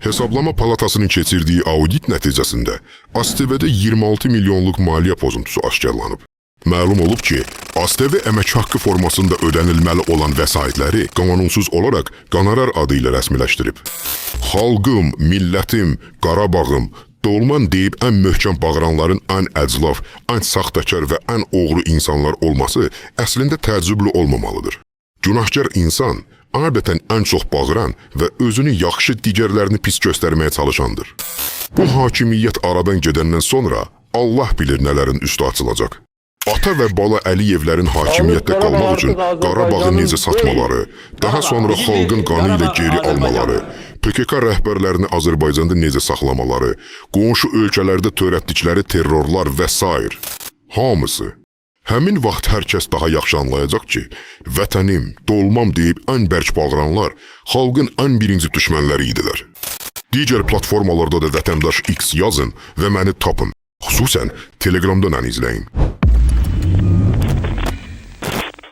Hesablama Palatasının keçirdiyi audit nəticəsində ASTV-də 26 milyonluq maliyyə pozuntusu aşkarlanıb. Məlum olub ki, ASTV əmək haqqı formasında ödənilməli olan vəsaitləri qanunsuz olaraq qonorar adı ilə rəsmiləşdirib. Xalqım, millətim, Qarabağım, dolman deyib ən möhkəm bağıranların ən əclaf, ən saxtakar və ən oğru insanlar olması əslində təəccüblü olmamalıdır. Günahkar insan adətən ən çox bağıran və özünü yaxşı digərlərini pis göstərməyə çalışandır. Bu hakimiyyət aradan gedəndən sonra Allah bilir nələrin üstü açılacaq. Ata və bala Əliyevlərin hakimiyyətdə qalmaq üçün Qarabağı necə satmaları, daha sonra xalqın qanı ilə geri almaları, PKK rəhbərlərini Azərbaycanda necə saxlamaları, qonşu ölkələrdə törətdikləri terrorlar və s. Hamısı. Həmin vaxt hər kəs daha yaxşı anlayacaq ki, vətənim, dolmam deyib ən bərk bağıranlar xalqın ən birinci düşmənləri idilər. Digər platformalarda da Vətəndaş X yazın və məni tapın. Xüsusən Telegramdan izləyin.